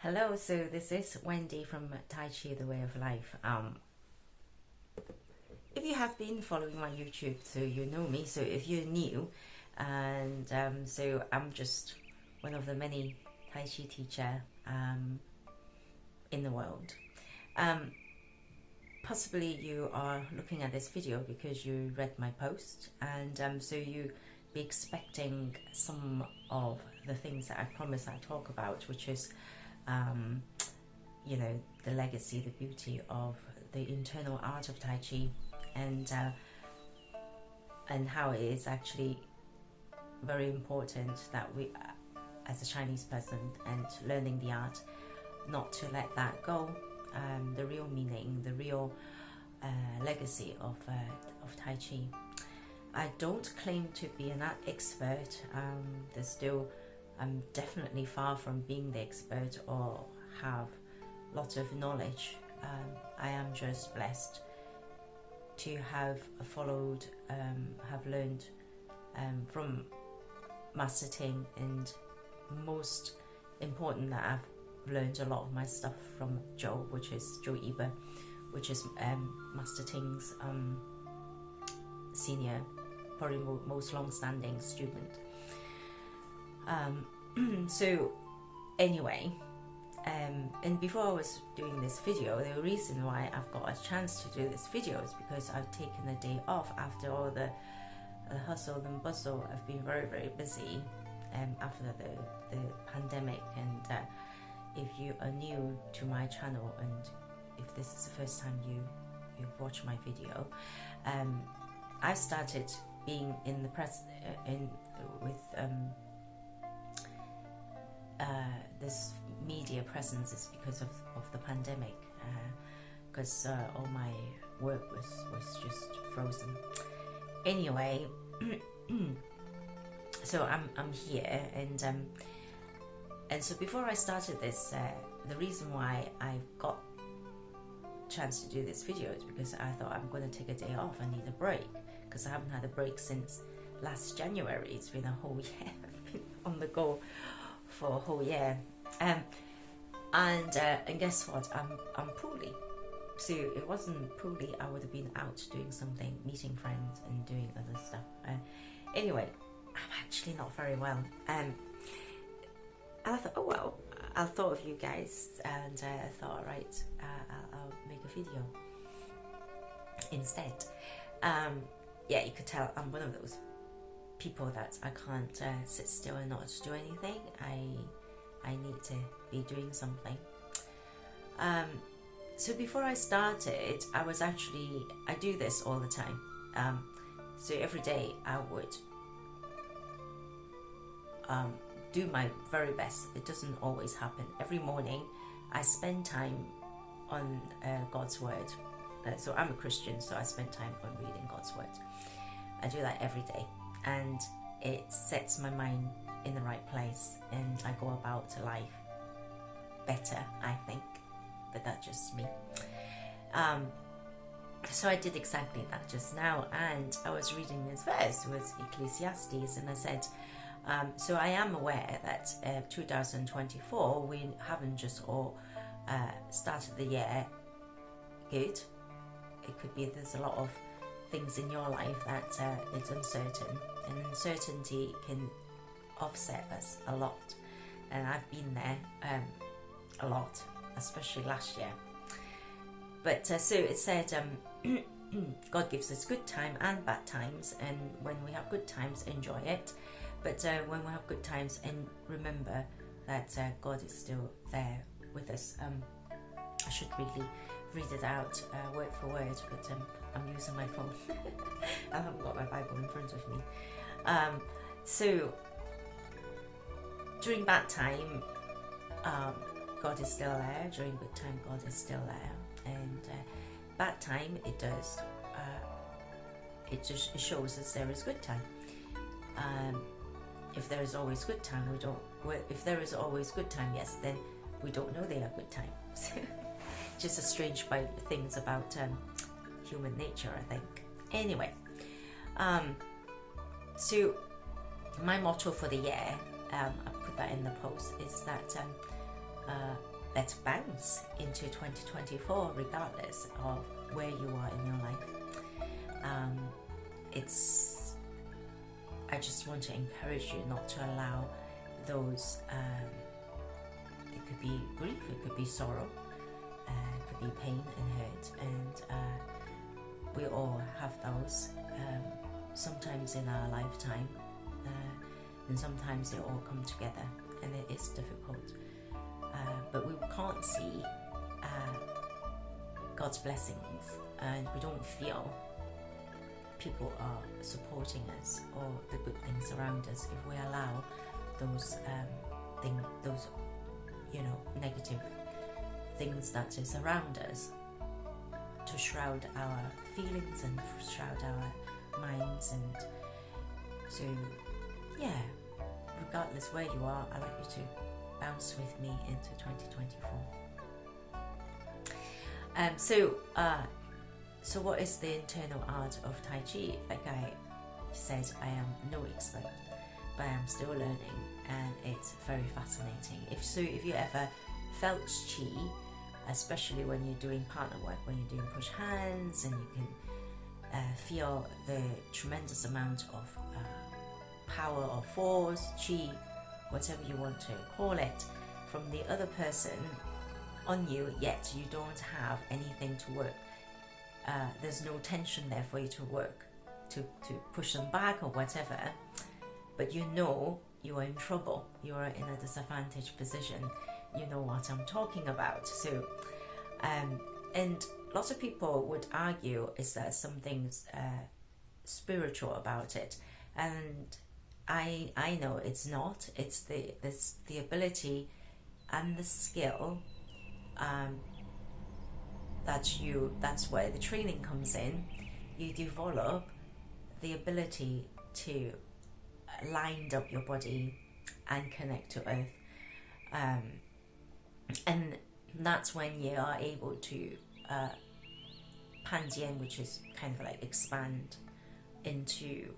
Hello, so this is Wendy from Tai Chi, The Way of Life. If you have been following my YouTube, so you know me. So if you're new, and so I'm just one of the many Tai Chi teacher in the world. Possibly you are looking at this video because you read my post, and so you be expecting some of the things that I promise I talk about, which is you know, the legacy, the beauty of the internal art of Tai Chi, and how it is actually very important that we, as a Chinese person, and learning the art, not to let that go. The real meaning, the real legacy of Tai Chi. I don't claim to be an expert. There's still, I'm definitely far from being the expert or have lots of knowledge. I am just blessed to have followed, have learned from Master Ting, and most important that I've learned a lot of my stuff from Joe, which is Joe Eber, which is Master Ting's senior, probably most long-standing student. So anyway, and before I was doing this video, the reason why I've got a chance to do this video is because I've taken a day off after all the hustle and bustle. I've been very, very busy after the pandemic, and if you are new to my channel, and if this is the first time you've watched my video, I started being in the press with this media presence is because of the pandemic, because all my work was just frozen. Anyway, so I'm here, and so before I started this, the reason why I got a chance to do this video is because I thought I'm going to take a day off. I need a break because I haven't had a break since last January. It's been a whole year. I've been on the go for a whole year, and guess what? I'm poorly. So it wasn't poorly, I would have been out doing something, meeting friends and doing other stuff. Anyway, I'm actually not very well. And I thought, oh well, I thought of you guys, and I thought, all right, I'll make a video instead. Yeah, you could tell I'm one of those people that I can't sit still and not do anything. I need to be doing something. So before I started, I do this all the time. So every day I would do my very best. It doesn't always happen. Every morning I spend time on God's Word. So I'm a Christian, so I spend time on reading God's Word. I do that every day, and it sets my mind in the right place, and I go about life better, I think, but that's just me. So I did exactly that just now, and I was reading this verse with Ecclesiastes, and I said, so I am aware that 2024, we haven't just all started the year good. It could be there's a lot of things in your life that is uncertain, and uncertainty can offset us a lot, and I've been there a lot, especially last year. But so it said, God gives us good time and bad times, and when we have good times, enjoy it, but when we have good times, and remember that God is still there with us. I should really read it out word for word, but I'm using my phone. I haven't got my Bible in front of me. So during bad time, God is still there. During good time, God is still there. And bad time, it does. It shows us there is good time. If there is always good time, we don't. If there is always good time, yes, then we don't know they are good time. Just a strange things about human nature, I think. Anyway, so my motto for the year, I put that in the post, is that let's bounce into 2024 regardless of where you are in your life. I just want to encourage you not to allow those, it could be grief, it could be sorrow, it could be pain and hurt, and we all have those sometimes in our lifetime, and sometimes they all come together, and it is difficult, but we can't see God's blessings, and we don't feel people are supporting us or the good things around us if we allow those those negative things that is around us to shroud our feelings and shroud our minds. And so regardless where you are, I'd like you to bounce with me into 2024. So what is the internal art of Tai Chi? Like I said, I am no expert, but I am still learning, and it's very fascinating. If you ever felt Chi, especially when you're doing partner work, when you're doing push hands, and you can feel the tremendous amount of power or force, Chi, whatever you want to call it, from the other person on you, yet you don't have anything to work. There's no tension there for you to work, to push them back or whatever, but you know you are in trouble, you are in a disadvantaged position, you know what I'm talking about. So and lots of people would argue is there something spiritual about it, and I know it's not. It's the ability and the skill, that's where the training comes in. You develop the ability to line up your body and connect to earth, and that's when you are able to panjian, which is kind of like expand into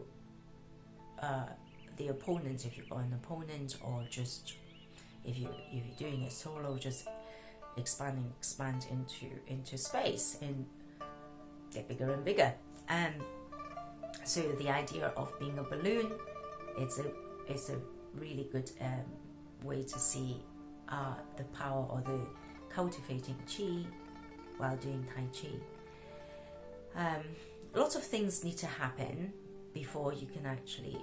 the opponent, if you've got an opponent, or just if you're doing it solo, just expand into space and get bigger and bigger. So the idea of being a balloon, it's a really good way to see the power or the cultivating Chi while doing Tai Chi. Lots of things need to happen before you can actually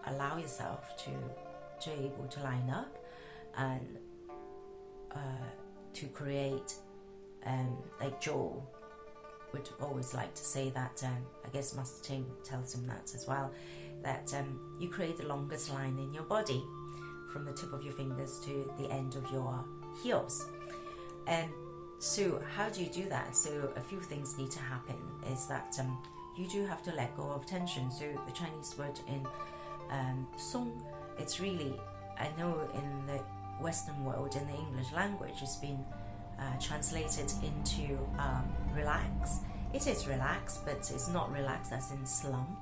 allow yourself to able to line up and to create, like Joel would always like to say that, I guess Master Ting tells him that as well, that you create the longest line in your body from the tip of your fingers to the end of your heels. And so how do you do that? So a few things need to happen is that you do have to let go of tension. So the Chinese word in song, it's really, I know in the Western world, in the English language, it's been translated into relax. It is relax, but it's not relax as in slum.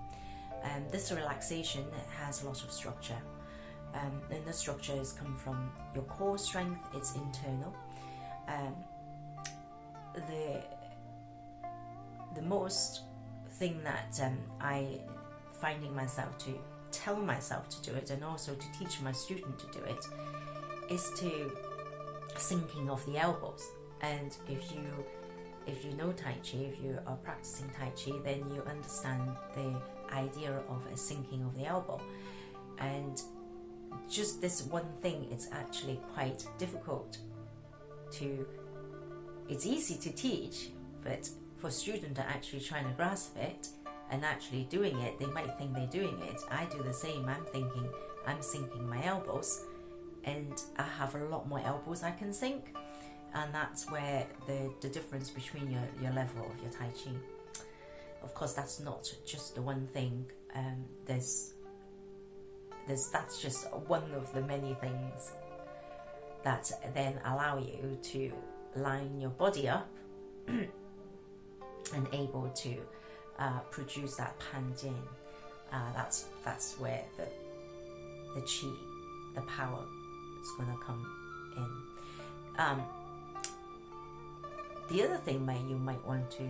This relaxation has a lot of structure, and the structure has come from your core strength. It's internal. The most thing that I finding myself to tell myself to do it, and also to teach my student to do it, is to sinking of the elbows. And if you know Tai Chi, if you are practicing Tai Chi, then you understand the idea of a sinking of the elbow. And just this one thing, it's actually quite difficult to, it's easy to teach, but for students to actually trying to grasp it and actually doing it, they might think they're doing it. I do the same. I'm thinking I'm sinking my elbows, and I have a lot more elbows I can sink, and that's where the difference between your level of your Tai Chi. Of course, that's not just the one thing. That's just one of the many things that then allow you to line your body up and able to produce that panjian. That's where the Chi, the power, is going to come in. The other thing you might want to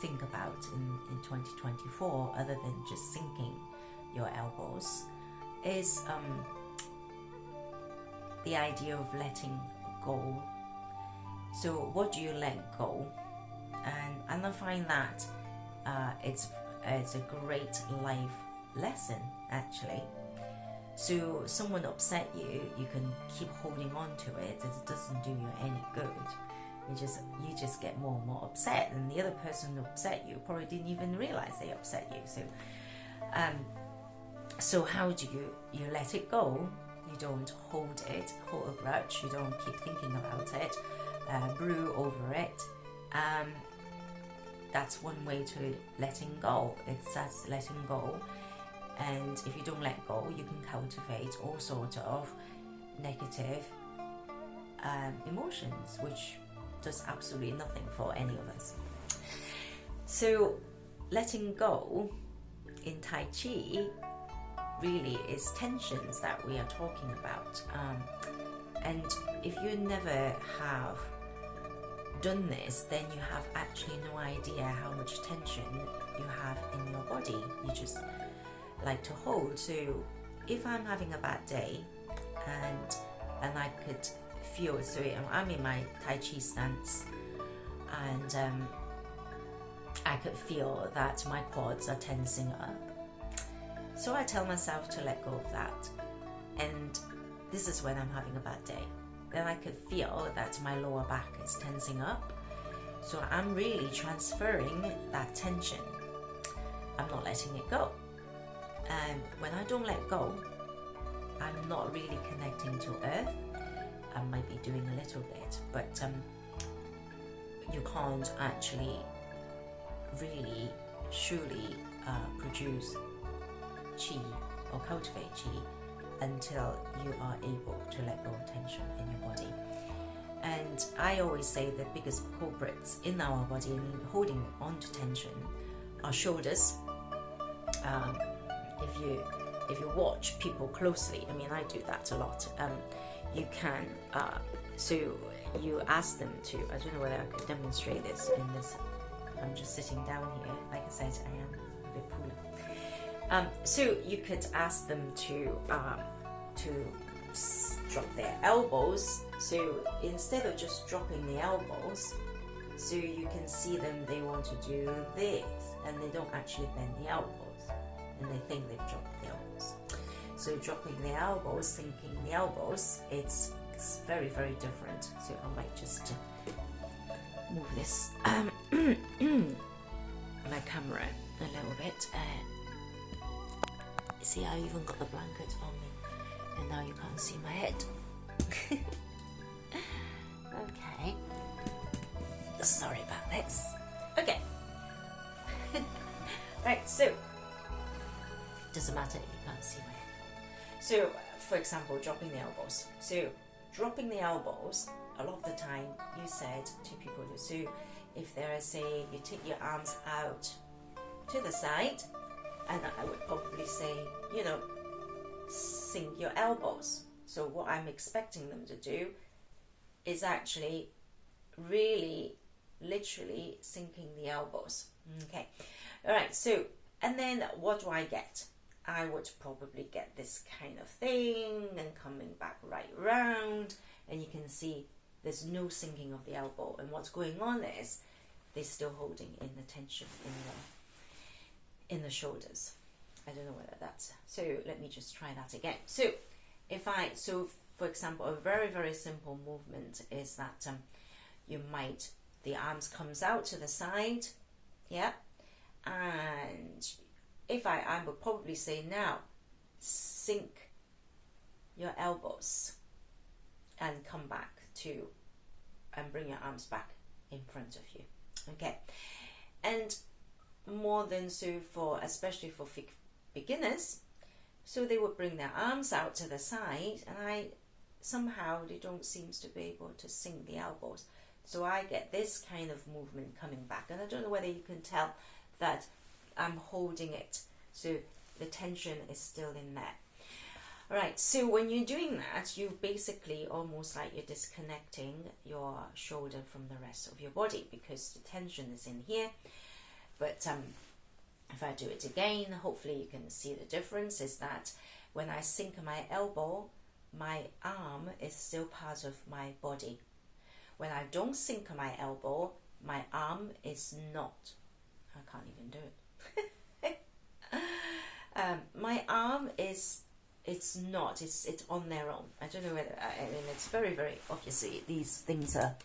think about in 2024, other than just sinking your elbows, is the idea of letting go. So what do you let go? And I find that it's a great life lesson, actually. So someone upset you, you can keep holding on to it. It doesn't do you any good. You just get more and more upset, and the other person who upset you probably didn't even realize they upset you. So how do you let it go? You don't hold a grudge. You don't keep thinking about it, brew over it. That's one way to letting go. That's letting go. And if you don't let go, you can cultivate all sorts of negative emotions, which does absolutely nothing for any of us. So letting go in Tai Chi really is tensions that we are talking about. And if you never have done this, then you have actually no idea how much tension you have in your body. You just like to hold. So if I'm having a bad day and I could feel, so I'm in my Tai Chi stance, and I could feel that my quads are tensing up. So I tell myself to let go of that. And this is when I'm having a bad day. Then I could feel that my lower back is tensing up. So I'm really transferring that tension. I'm not letting it go. And when I don't let go, I'm not really connecting to earth. I might be doing a little bit, but you can't actually really surely produce chi or cultivate chi until you are able to let go of tension in your body. And I always say the biggest culprits in our body in holding on to tension are shoulders. If you watch people closely, I mean, I do that a lot. You can so you ask them to, I don't know whether I could demonstrate this in this. I'm just sitting down here. Like I said, I am a bit poorly. So you could ask them to drop their elbows. So instead of just dropping the elbows, so you can see them, they want to do this, and they don't actually bend the elbows, and they think they've dropped the elbows. So dropping the elbows, sinking the elbows, it's very, very different. So I might just move this my camera a little bit. See, I even got the blanket on me, and now you can't see my head. Okay. Sorry about this. Okay. Right, so doesn't matter if you can't see my head. So, for example, dropping the elbows. So, dropping the elbows, a lot of the time you said to people to, so if there is you take your arms out to the side, and I would probably say, sink your elbows. So what I'm expecting them to do is actually really literally sinking the elbows. Okay. All right. So, and then what do I get? I would probably get this kind of thing and coming back right round, and you can see there's no sinking of the elbow, and what's going on is they're still holding in the tension in the shoulders. I don't know whether that's, so let me just try that again. So for example, a very, very simple movement is that the arms comes out to the side, yeah, and I would probably say now, sink your elbows and come back and bring your arms back in front of you, okay. And more than so especially for beginners, so they would bring their arms out to the side, and somehow they don't seem to be able to sink the elbows. So I get this kind of movement coming back, and I don't know whether you can tell that I'm holding it, so the tension is still in there. Right, so when you're doing that, you basically almost like you're disconnecting your shoulder from the rest of your body because the tension is in here. But if I do it again, hopefully you can see the difference is that when I sink my elbow, my arm is still part of my body. When I don't sink my elbow, my arm is not. I can't even do it. My arm is, it's not, it's on their own. I don't know whether, I mean, it's very, very, obviously, these things are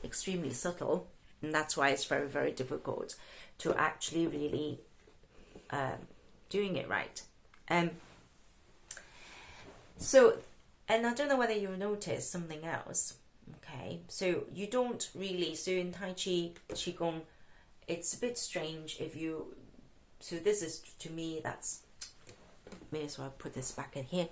extremely subtle, and that's why it's very, very difficult to actually really doing it right. So, and I don't know whether you'll notice something else. Okay, so you don't really, so in Tai Chi, Qigong, it's a bit strange if you, so this is, to me, that's, may as well put this back in here.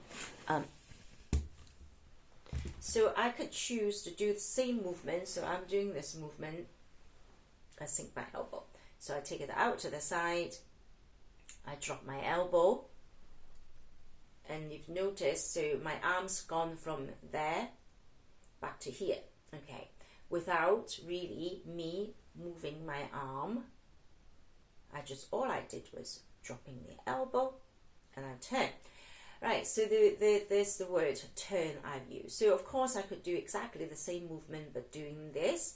So I could choose to do the same movement, so I'm doing this movement, I sink my elbow. So I take it out to the side, I drop my elbow, and you've noticed, so my arm's gone from there back to here, okay, without really me moving my arm. All I did was dropping the elbow and I turn. Right, so there's the word turn I've used. So of course I could do exactly the same movement but doing this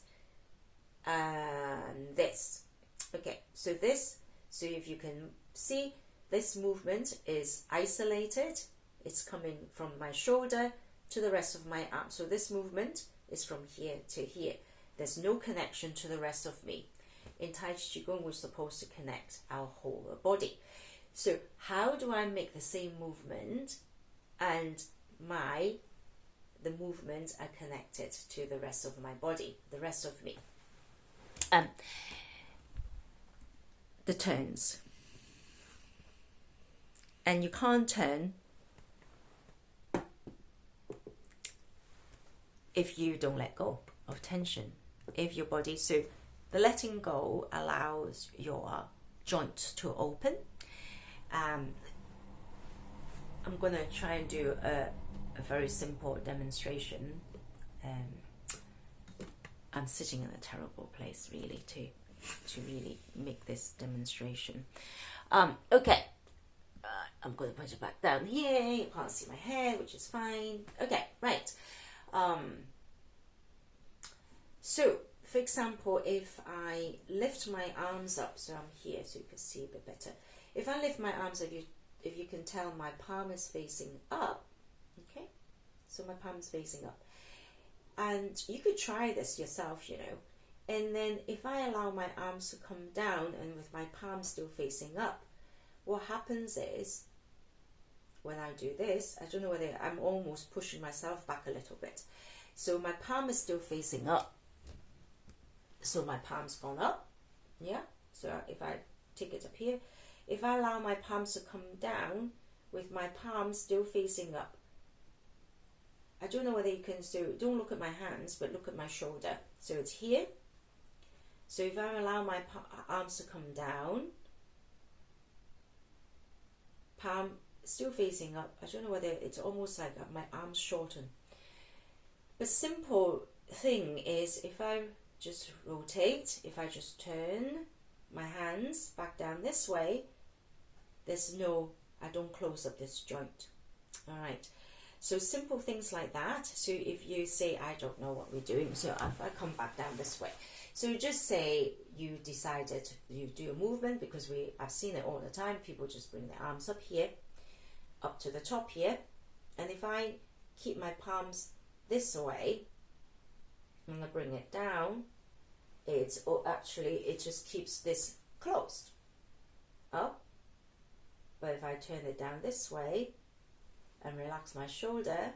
and this. Okay, so this, so if you can see, this movement is isolated. It's coming from my shoulder to the rest of my arm. So this movement is from here to here. There's no connection to the rest of me. In Tai Chi Qigong, we're supposed to connect our whole body. So how do I make the same movement and the movements are connected to the rest of my body, the rest of me? The turns. And you can't turn if you don't let go of tension. If your body, so the letting go allows your joints to open. I'm going to try and do a very simple demonstration. I'm sitting in a terrible place really to really make this demonstration. Okay, I'm going to put it back down here. You can't see my hair, which is fine. Okay, right. So, for example, if I lift my arms up, so I'm here so you can see a bit better. If I lift my arms, if you can tell, my palm is facing up. Okay, so my palm is facing up. And you could try this yourself, you know. And then if I allow my arms to come down and with my palm still facing up, what happens is, when I do this, I don't know whether I'm almost pushing myself back a little bit. So my palm is still facing up. So my palm's gone up. Yeah. So if I take it up here, if I allow my palms to come down with my palm still facing up, I don't know whether you can, so don't look at my hands, but look at my shoulder. So it's here. So if I allow my arms to come down, palm still facing up, I don't know whether it's almost like my arms shorten. The simple thing is, if I just rotate, if I just turn my hands back down this way, there's no, I don't close up this joint. All right. So simple things like that. So if you say, I don't know what we're doing, so if I come back down this way. So just say you decided you do a movement, because I've seen it all the time. People just bring their arms up here, up to the top here. And if I keep my palms this way, and I bring it down, it just keeps this closed up. But if I turn it down this way and relax my shoulder,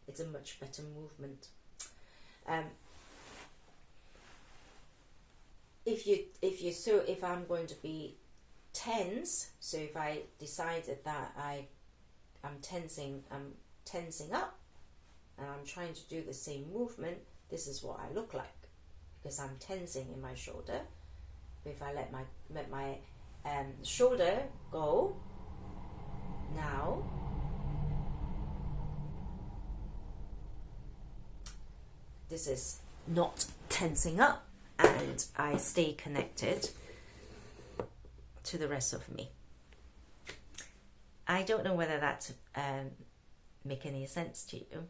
it's a much better movement. If I'm going to be tense, so if I decided that I'm tensing up and I'm trying to do the same movement, this is what I look like, because I'm tensing in my shoulder. But if I let my shoulder go now, this is not tensing up, and I stay connected to the rest of me. I don't know whether that make any sense to you.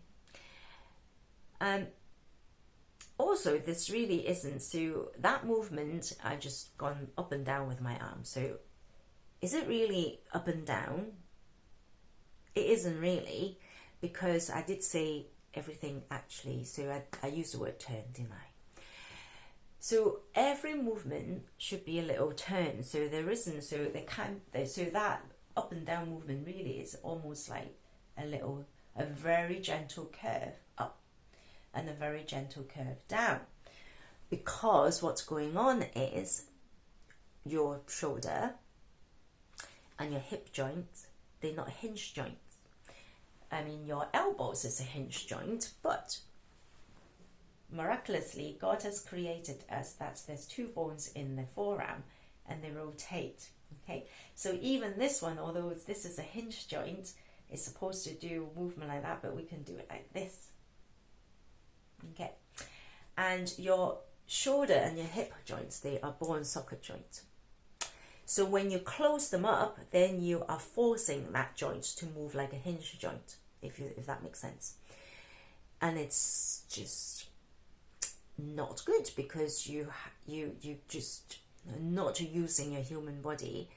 Also, this really isn't, so that movement, I've just gone up and down with my arm. So is it really up and down? It isn't really, because I did say everything actually, so I used the word turn, didn't I? So every movement should be a little turn. So there isn't, so they can't, so that up and down movement really is almost like a very gentle curve up and a very gentle curve down, because what's going on is your shoulder and your hip joints, they're not hinge joints. I mean, your elbows is a hinge joint, but miraculously God has created us that there's two bones in the forearm and they rotate. Okay, so even this one, although this is a hinge joint, it's supposed to do movement like that, but we can do it like this. Okay, and your shoulder and your hip joints, they are ball socket joints. So when you close them up, then you are forcing that joint to move like a hinge joint, if that makes sense. And it's just not good, because you just not using your human body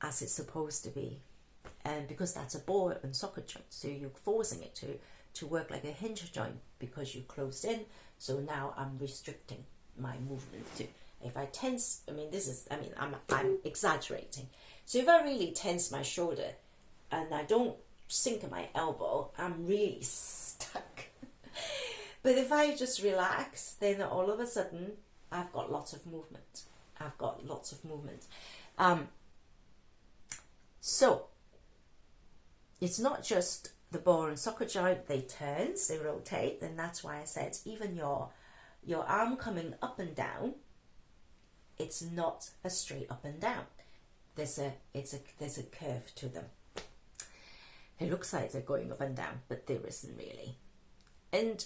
as it's supposed to be, and because that's a ball and socket joint, so you're forcing it to work like a hinge joint because you closed in. So now I'm restricting my movement to, if I tense, I'm exaggerating. So if I really tense my shoulder and I don't sink my elbow, I'm really stuck. But if I just relax, then all of a sudden I've got lots of movement. So it's not just the ball and socket joint, they turns, they rotate, and that's why I said even your arm coming up and down, it's not a straight up and down. There's a curve to them. It looks like they're going up and down, but there isn't really. And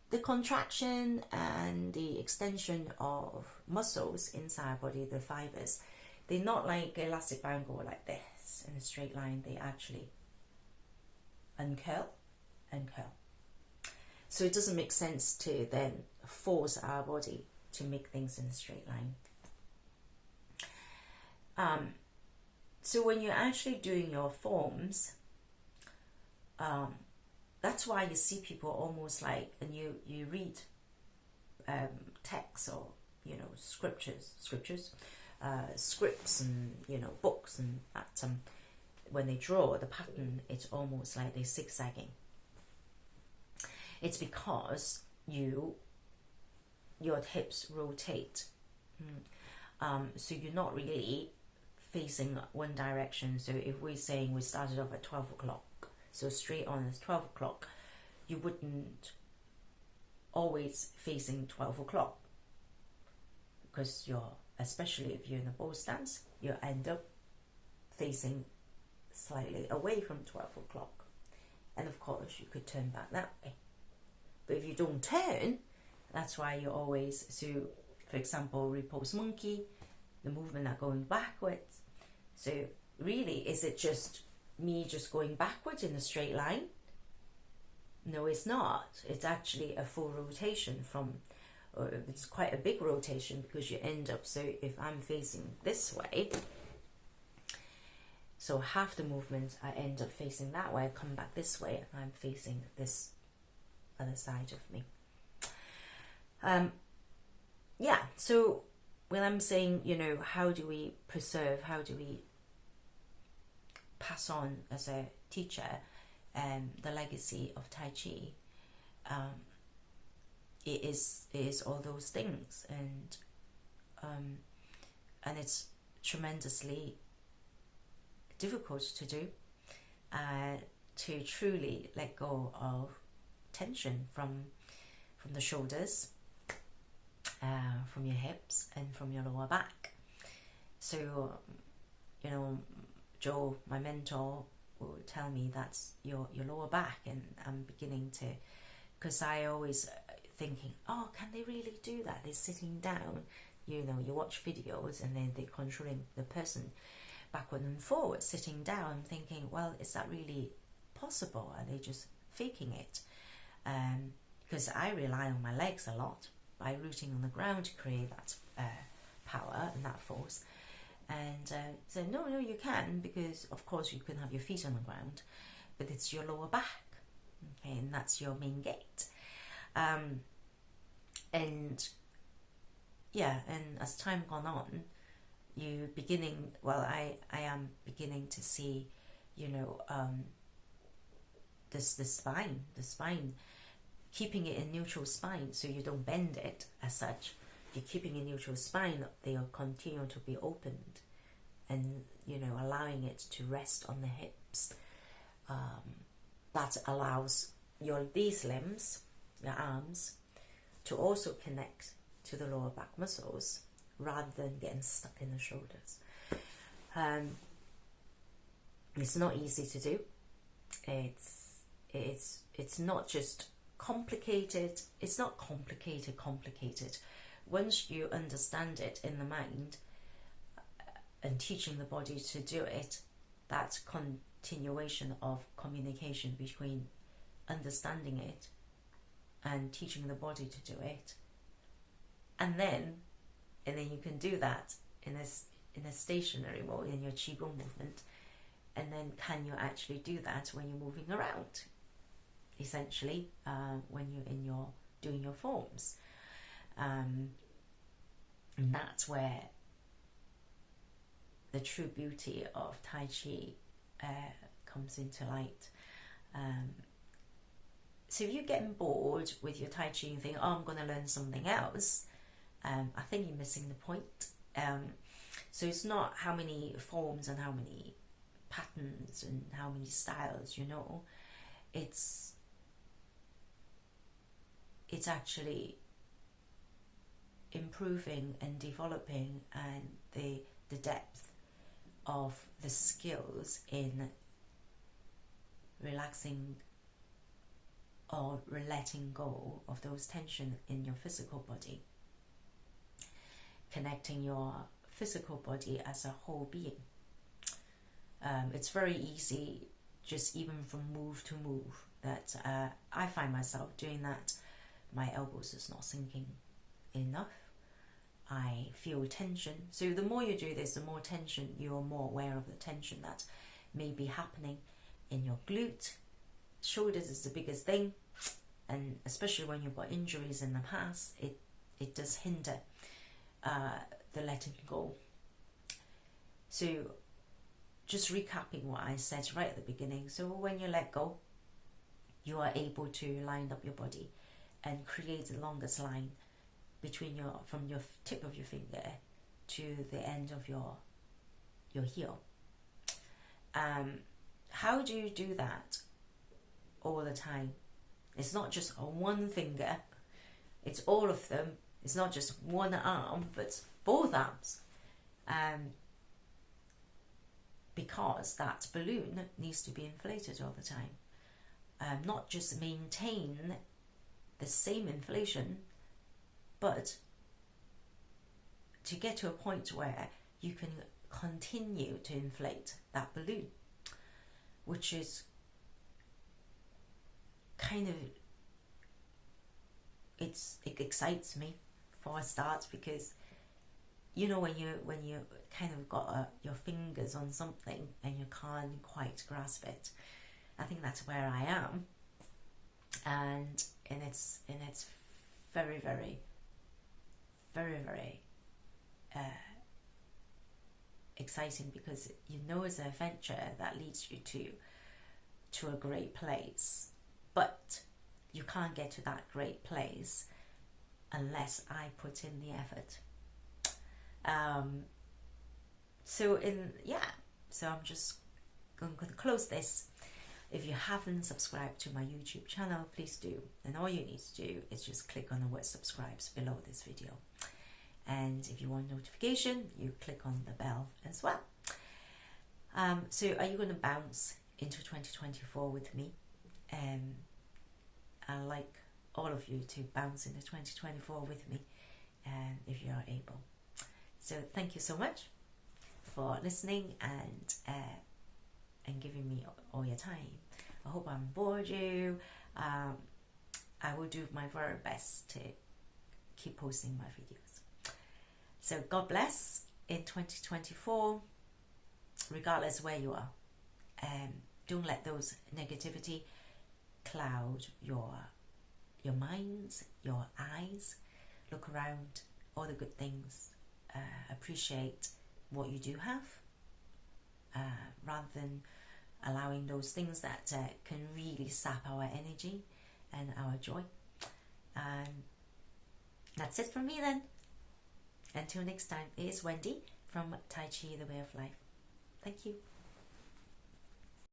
the contraction and the extension of muscles inside our body, the fibers, they're not like elastic band go like this in a straight line. They actually uncurl. So it doesn't make sense to then force our body to make things in a straight line. So when you're actually doing your forms, that's why you see people almost like, and you read texts or scripts and books, and that when they draw the pattern, it's almost like they're zigzagging. It's because your hips rotate, so you're not really facing one direction. So if we're saying we started off at 12 o'clock, so straight on is 12 o'clock, you wouldn't always facing 12 o'clock, because especially if you're in a bow stance, you end up facing slightly away from 12 o'clock. And of course you could turn back that way. But if you don't turn, that's why you always, so for example, repose monkey, the movement are going backwards. So really, is it just me just going backwards in a straight line? No, it's not. It's actually a full rotation it's quite a big rotation, because you end up, so if I'm facing this way, so half the movement I end up facing that way, I come back this way and I'm facing this other side of me. So when I'm saying, how do we preserve, how do we pass on as a teacher the legacy of Tai Chi, it is all those things, and it's tremendously difficult to do, to truly let go of tension from the shoulders, from your hips, and from your lower back. So Joe, my mentor, will tell me that's your lower back, and I'm beginning to, because I always, thinking, oh, can they really do that? They're sitting down, you know, you watch videos and then they're controlling the person backward and forward, sitting down, thinking, well, is that really possible? Are they just faking it? Because I rely on my legs a lot by rooting on the ground to create that power and that force. And so no, you can, because of course you can have your feet on the ground, but it's your lower back, okay, and that's your main gate. And yeah, and as time gone on, I am beginning to see, you know, the spine, keeping it in neutral spine, so you don't bend it as such. You're keeping a neutral spine, they'll continue to be opened, and, you know, allowing it to rest on the hips. That allows these limbs, your arms, to also connect to the lower back muscles rather than getting stuck in the shoulders. It's not easy to do. It's not just complicated. It's not complicated. Once you understand it in the mind and teaching the body to do it, that continuation of communication between understanding it and teaching the body to do it, and then you can do that in a stationary mode in your qigong movement, and then can you actually do that when you're moving around, essentially, when you're doing your forms, and that's where the true beauty of Tai Chi comes into light. So if you're getting bored with your Tai Chi and think, oh, I'm going to learn something else, I think you're missing the point. So it's not how many forms and how many patterns and how many styles you know. It's actually improving and developing and the depth of the skills in relaxing or letting go of those tension in your physical body, connecting your physical body as a whole being. It's very easy, just even from move to move, that I find myself doing that. My elbows is not sinking enough. I feel tension. So the more you do this, the more tension, you're more aware of the tension that may be happening in your glute. Shoulders is the biggest thing, and especially when you've got injuries in the past, it does hinder the letting go. So just recapping what I said right at the beginning. So when you let go, you are able to line up your body and create the longest line between from your tip of your finger to the end of your heel. How do you do that all the time? It's not just one finger, it's all of them. It's not just one arm, but both arms. Because that balloon needs to be inflated all the time. Not just maintain the same inflation, but to get to a point where you can continue to inflate that balloon, which is kind of, it excites me for a start, because you know when you kind of got your fingers on something and you can't quite grasp it. I think that's where I am, and it's very, very, very, very exciting, because you know it's an adventure that leads you to a great place, but you can't get to that great place unless I put in the effort. So I'm just going to close this. If you haven't subscribed to my YouTube channel, please do. And all you need to do is just click on the word subscribes below this video. And if you want notification, you click on the bell as well. So are you going to bounce into 2024 with me? I like all of you to bounce into 2024 with me, if you are able. So thank you so much for listening and giving me all your time. I hope I haven't bored you. I will do my very best to keep posting my videos. So God bless in 2024, regardless where you are. Don't let those negativity cloud your minds, your eyes. Look around, all the good things. Appreciate what you do have, rather than allowing those things that can really sap our energy and our joy. That's it from me then. Until next time, it is Wendy from Tai Chi, The Way of Life. Thank you.